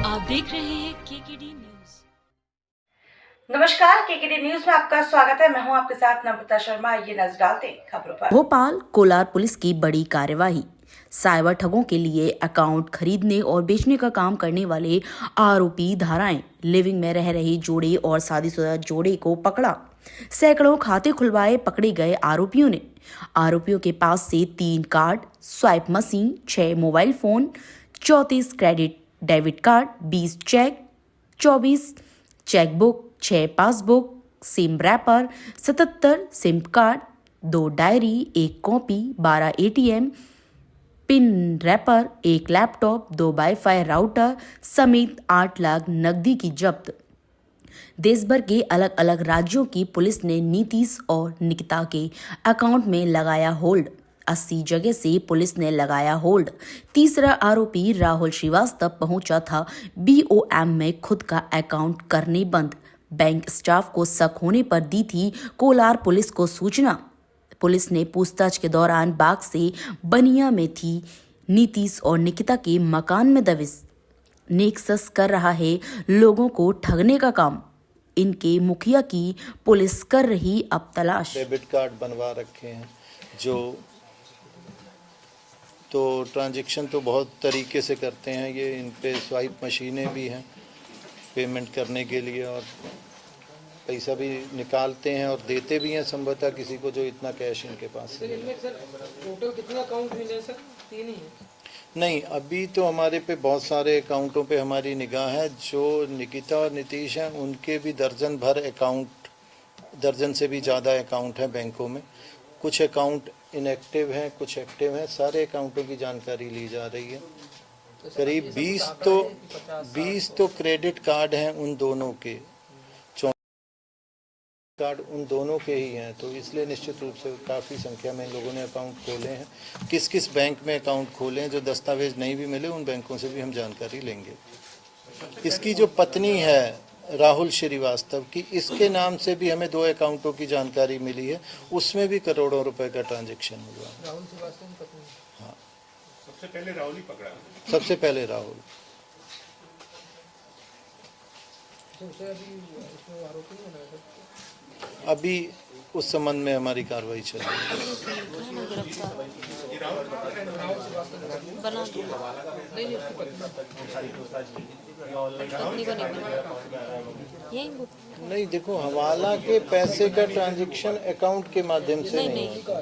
आप देख रहे हैं केकेडी न्यूज। नमस्कार, केकेडी न्यूज में आपका स्वागत है। मैं हूं आपके साथ नम्रता शर्मा। ये नजर डालते हैं खबरों पर। भोपाल कोलार पुलिस की बड़ी कार्यवाही। साइबर ठगों के लिए अकाउंट खरीदने और बेचने का काम करने वाले आरोपी धाराएं लिविंग में रह रहे जोड़े और शादीशुदा जोड़े को पकड़ा। सैकड़ों खाते खुलवाए पकड़े गए आरोपियों के पास से 3 card, swipe machine, 6 mobile phone, 34 credit debit card, 20 cheque, 24 chequebook, 6 passbook, SIM wrapper, 77 SIM card, 2 diary, 1 copy, 12 ATM PIN wrapper, 1 laptop, 2 wifi router समेत 8 लाख नकदी की जब्त। देश भर के अलग अलग राज्यों की पुलिस ने नीतीश और निकिता के अकाउंट में लगाया होल्ड। 80 जगह से पुलिस ने लगाया होल्ड। तीसरा आरोपी राहुल श्रीवास्तव पहुंचा था BOM में खुद का अकाउंट करने बंद। बैंक स्टाफ को शक होने पर दी थी कोलार पुलिस को सूचना। पुलिस ने पूछताछ के दौरान बाग से बनिया में थी नीतीश और निकिता के मकान में दबिश। नेक्सस कर रहा है लोगों को ठगने का काम। इनके मुखिया की पुलिस कर रही अब तलाश। डेबिट कार्ड बनवा रखे हैं जो तो ट्रांजैक्शन तो बहुत तरीके से करते हैं ये। इन पे स्वाइप मशीनें भी हैं पेमेंट करने के लिए और पैसा भी निकालते हैं और देते भी हैं संभवतः किसी को जो इतना कैश इनके पास है। सर टोटल कितने अकाउंट मिले सर? 3 ही है? नहीं, अभी तो हमारे पे बहुत सारे अकाउंटों पे हमारी निगाह है। जो निकिता और नीतीश हैं उनके भी दर्जन भर अकाउंट, दर्जन से भी ज़्यादा अकाउंट हैं बैंकों में। कुछ अकाउंट इनएक्टिव हैं, कुछ एक्टिव हैं। सारे अकाउंटों की जानकारी ली जा रही है। करीब 20 तो क्रेडिट कार्ड हैं उन दोनों के, 34 कार्ड उन दोनों के ही हैं। तो इसलिए निश्चित रूप से काफ़ी संख्या में इन लोगों ने अकाउंट खोले हैं। किस किस बैंक में अकाउंट खोले हैं, जो दस्तावेज नहीं भी मिले उन बैंकों से भी हम जानकारी लेंगे। इसकी जो पत्नी है राहुल श्रीवास्तव की, इसके नाम से भी हमें 2 अकाउंटों की जानकारी मिली है। उसमें भी करोड़ों रुपए का ट्रांजैक्शन हुआ। राहुल श्रीवास्तव की पत्नी? हाँ, सबसे पहले राहुल ही पकड़ा। सबसे पहले राहुल। उसे अभी इसमें आरोपी नहीं बनाया सर? अभी उस संबंध में हमारी कार्रवाई चल रही है। राहुल श्रीवास्तव बना नहीं उसकी पत्नी नहीं, देखो हवाला के पैसे का ट्रांजैक्शन अकाउंट के माध्यम से नहीं होता।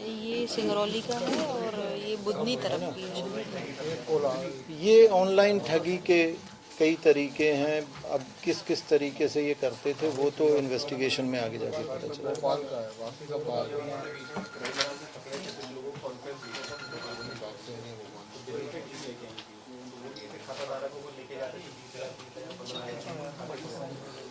ये सिंगरौली का है और ये बुधनी तरफ की है। ये ऑनलाइन ठगी के कई तरीके हैं। अब किस किस तरीके से ये करते थे वो तो इन्वेस्टिगेशन में आगे जाके पता चला।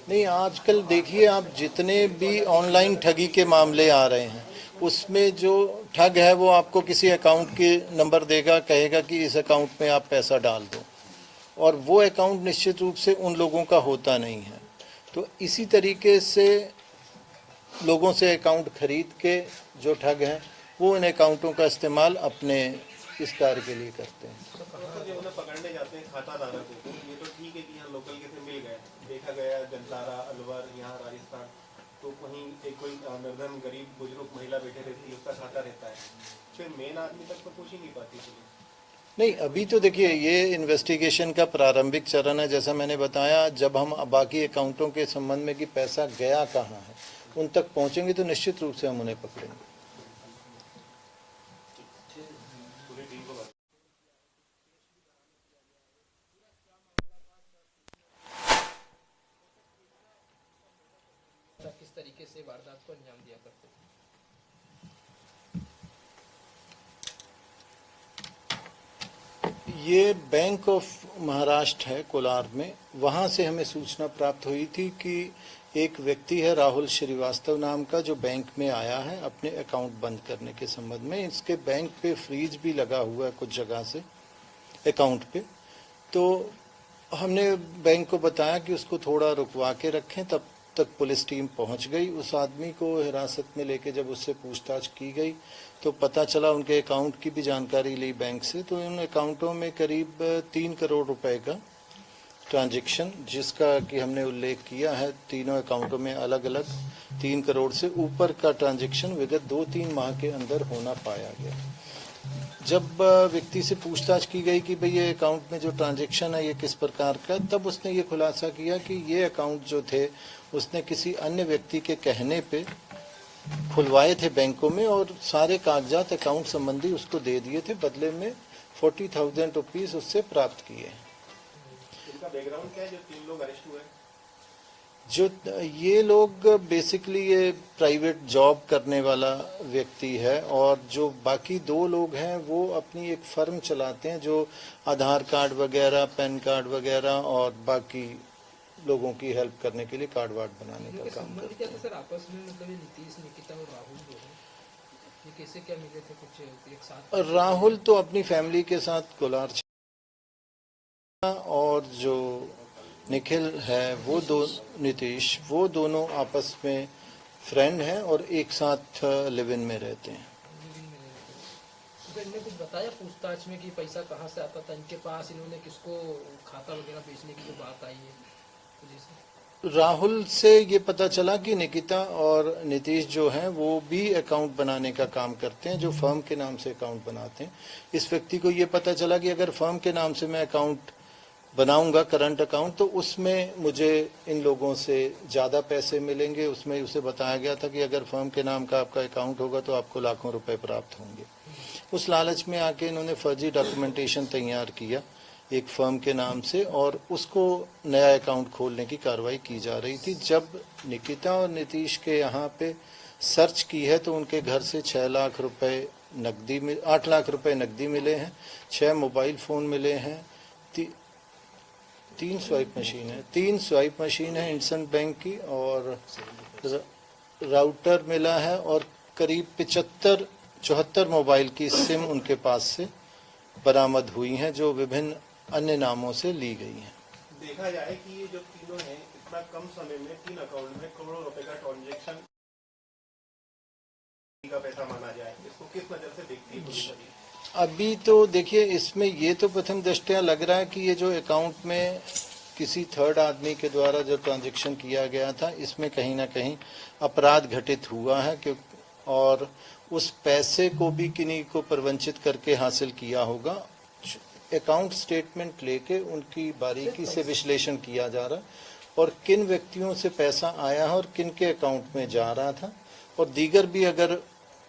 नहीं, आजकल देखिए आप जितने भी ऑनलाइन ठगी के मामले आ रहे हैं उसमें जो ठग है वो आपको किसी अकाउंट के नंबर देगा, कहेगा कि इस अकाउंट में आप पैसा डाल दो, और वो अकाउंट निश्चित रूप से उन लोगों का होता नहीं है। तो इसी तरीके से लोगों से अकाउंट खरीद के जो ठग हैं वो इन अकाउंटों का इस्तेमाल अपने इस कार्य के लिए करते हैं। पकड़ने जाते हैं खाता धारक को, ये तो ठीक है कि यहाँ लोकल के से मिल गए, देखा गया जंतारा, अलवर, यहाँ राजस्थान, तो कहीं एक कोई निर्धन गरीब बुजुर्ग महिला बैठे रहती है, उसका खाता रहता है, फिर मेन आदमी तक तो पूछ ही नहीं पाती पुलिस। नहीं, अभी तो देखिए ये इन्वेस्टिगेशन का प्रारंभिक चरण है। जैसा मैंने बताया, जब हम बाकी अकाउंटों के संबंध में कि पैसा गया कहाँ है उन तक पहुँचेंगे तो निश्चित रूप से हम उन्हें पकड़ेंगे। किस तरीके से वारदात को अंजाम दिया करते थे? ये बैंक ऑफ महाराष्ट्र है कोलार में। वहाँ से हमें सूचना प्राप्त हुई थी कि एक व्यक्ति है राहुल श्रीवास्तव नाम का, जो बैंक में आया है अपने अकाउंट बंद करने के संबंध में। इसके बैंक पे फ्रीज भी लगा हुआ है कुछ जगह से अकाउंट पे। तो हमने बैंक को बताया कि उसको थोड़ा रुकवा के रखें। तब तक पुलिस टीम पहुंच गई। उस आदमी को हिरासत में लेके जब उससे पूछताछ की गई तो पता चला, उनके अकाउंट की भी जानकारी ली बैंक से, तो उन अकाउंटों में करीब 3 करोड़ रुपए का ट्रांजैक्शन जिसका कि हमने उल्लेख किया है, तीनों अकाउंटों में अलग अलग 3 करोड़ से ऊपर का ट्रांजैक्शन विगत 2-3 माह के अंदर होना पाया गया। जब व्यक्ति से पूछताछ की गई कि भाई ये अकाउंट में जो ट्रांजैक्शन है ये किस प्रकार का, तब उसने ये खुलासा किया कि ये अकाउंट जो थे उसने किसी अन्य व्यक्ति के कहने पे खुलवाए थे बैंकों में और सारे कागजात अकाउंट संबंधी उसको दे दिए थे, बदले में 40,000 रुपीज उससे प्राप्त किए। इनका बैकग्राउंड क्या है जो 3 लोग अरेस्ट हुए? जो ये लोग बेसिकली ये प्राइवेट जॉब करने वाला व्यक्ति है और जो बाकी 2 लोग हैं वो अपनी एक फर्म चलाते हैं जो आधार कार्ड वगैरह, पैन कार्ड वगैरह और बाकी लोगों की हेल्प करने के लिए कार्ड वार्ड बनाने का काम करते हैं। सर आपस में मतलब ये नीतीश, निकिता और राहुल जो है ये कैसे क्या मिले थे कुछ एक साथ? राहुल तो अपनी फैमिली के साथ कोलार और जो निखिल है वो नीतीश, वो दोनों आपस में फ्रेंड हैं और एक साथ लिव इन में रहते हैं। तो इन्होंने कुछ बताया पूछताछ में कि पैसा कहाँ से आता था इनके पास, इन्होंने किसको खाता वगैरह बेचने की जो बात आई है? राहुल से ये पता चला कि निकिता और नीतीश जो हैं वो भी अकाउंट बनाने का काम करते हैं, जो फर्म के नाम से अकाउंट बनाते हैं। इस व्यक्ति को ये पता चला कि अगर फर्म के नाम से मैं अकाउंट बनाऊंगा, करंट अकाउंट, तो उसमें मुझे इन लोगों से ज़्यादा पैसे मिलेंगे। उसमें उसे बताया गया था कि अगर फर्म के नाम का आपका अकाउंट होगा तो आपको लाखों रुपए प्राप्त होंगे। उस लालच में आके इन्होंने फर्जी डॉक्यूमेंटेशन तैयार किया एक फर्म के नाम से और उसको नया अकाउंट खोलने की कार्रवाई की जा रही थी। जब निकिता और नीतीश के यहाँ पे सर्च की है तो उनके घर से 6 लाख रुपए नकदी में 8 लाख रुपए नकदी मिले हैं, 6 मोबाइल फ़ोन मिले हैं, 3 स्वाइप मशीन है इंडसइंड बैंक की और राउटर मिला है और करीब 74 मोबाइल की सिम उनके पास से बरामद हुई हैं जो विभिन्न अन्य नामों से ली गई हैं। देखा जाए कि ये जो तीनों हैं इतना कम समय में 3 अकाउंट में करोड़ों रुपए का ट्रांजैक्शन का पैसा माना जाए, इसको किस नजर से देखती है पुलिस? अभी तो देखिए इसमें ये तो प्रथम दृष्टया लग रहा है कि ये जो अकाउंट में किसी थर्ड आदमी के द्वारा जो ट्रांजैक्शन किया गया था इसमें कहीं ना कहीं अपराध घटित हुआ है और उस पैसे को भी किन्हीं को प्रवंचित करके हासिल किया होगा। अकाउंट स्टेटमेंट लेके उनकी बारीकी से विश्लेषण किया जा रहा है और किन व्यक्तियों से पैसा आया है और किन के अकाउंट में जा रहा था और दीगर भी अगर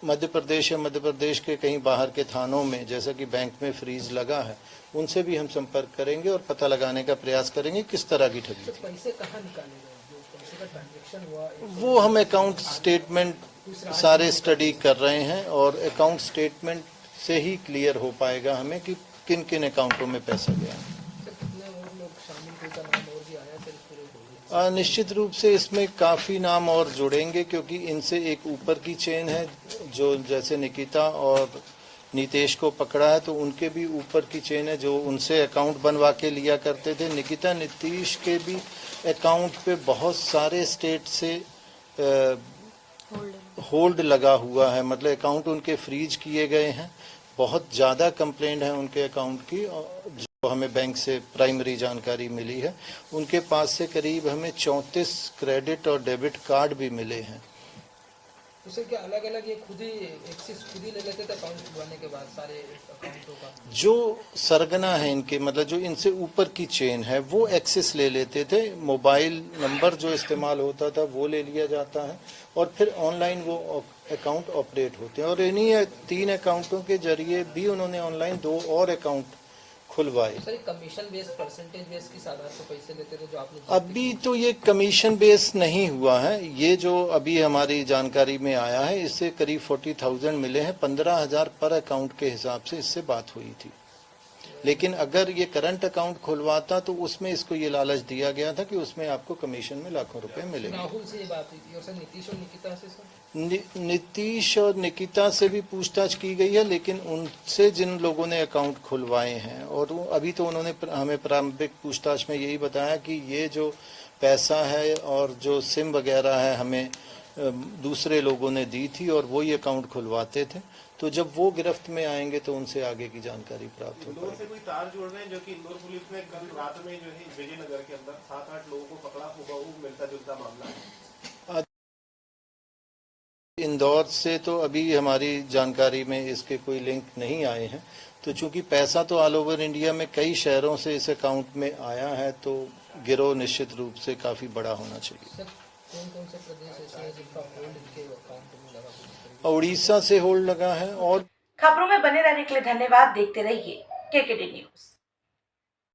मध्य प्रदेश या मध्य प्रदेश के कहीं बाहर के थानों में जैसा कि बैंक में फ्रीज लगा है उनसे भी हम संपर्क करेंगे और पता लगाने का प्रयास करेंगे किस तरह की ठगी थी। पैसे कहाँ निकाले गए, जो पैसे का ट्रांजैक्शन हुआ वो हम अकाउंट स्टेटमेंट सारे स्टडी कर रहे हैं और अकाउंट स्टेटमेंट से ही क्लियर हो पाएगा हमें कि किन किन अकाउंटों में पैसा गया। कितने और लोग शामिल, कोई का नाम और भी आया फिर? निश्चित रूप से इसमें काफ़ी नाम और जुड़ेंगे क्योंकि इनसे एक ऊपर की चेन है जो जैसे निकिता और नीतीश को पकड़ा है तो उनके भी ऊपर की चेन है जो उनसे अकाउंट बनवा के लिया करते थे। निकिता नीतीश के भी अकाउंट पे बहुत सारे स्टेट से होल्ड लगा हुआ है, मतलब अकाउंट उनके फ्रीज किए गए हैं। बहुत ज़्यादा कंप्लेंट है उनके अकाउंट की जो हमें बैंक से प्राइमरी जानकारी मिली है। उनके पास से करीब हमें 34 क्रेडिट और डेबिट कार्ड भी मिले हैं। उसे क्या अलग अलग ये खुद ही एक्सेस खुद ही ले लेते थे अकाउंट खुलवाने के बाद सारे अकाउंटों का? जो सरगना है इनके, मतलब जो इनसे ऊपर की चेन है वो एक्सेस ले लेते थे। मोबाइल नंबर जो इस्तेमाल होता था वो ले लिया जाता है और फिर ऑनलाइन वो अकाउंट ऑपरेट होते हैं और इन्हीं 3 अकाउंटों के जरिए भी उन्होंने ऑनलाइन 2 और अकाउंट खुलवाए। Sir commission based, percentage based किस आधार से पैसे लेते थे जो आपने? अभी तो ये कमीशन बेस नहीं हुआ है। ये जो अभी हमारी जानकारी में आया है इससे करीब 40,000 मिले हैं। 15,000 पर अकाउंट के हिसाब से इससे बात हुई थी। लेकिन अगर ये करंट अकाउंट खुलवाता तो उसमें इसको ये लालच दिया गया था कि उसमें आपको कमीशन में लाखों रुपए मिलेंगे। राहुल से ये बात हुई थी और सर नीतीश और निकिता से? सर नीतीश और निकिता से भी पूछताछ की गई है लेकिन उनसे जिन लोगों ने अकाउंट खुलवाए हैं और अभी तो उन्होंने हमें प्रारंभिक पूछताछ में यही बताया कि ये जो पैसा है और जो सिम वगैरह है हमें दूसरे लोगों ने दी थी और वही अकाउंट खुलवाते थे। तो जब वो गिरफ्त में आएंगे तो उनसे आगे की जानकारी प्राप्त हो इंदौर पाएगी। से कोई तार जोड़ रहे हैं, जो कि इंदौर पुलिस ने कल रात में जो है विजयनगर के अंदर 7-8 लोगों को पकड़ा, हुबहू मिलता जुलता मामला है। इंदौर से तो अभी हमारी जानकारी में इसके कोई लिंक नहीं आए हैं, तो चूंकि पैसा तो ऑल ओवर इंडिया में कई शहरों से इस अकाउंट में आया है, तो गिरोह निश्चित रूप से काफी बड़ा होना चाहिए। सर कौन कौन से प्रदेश ऐसे हैं जिनका होल्ड इनके अकाउंट में लगा? उड़ीसा से होल्ड लगा है। और खबरों में बने रहने के लिए धन्यवाद। देखते रहिए केकेडी न्यूज।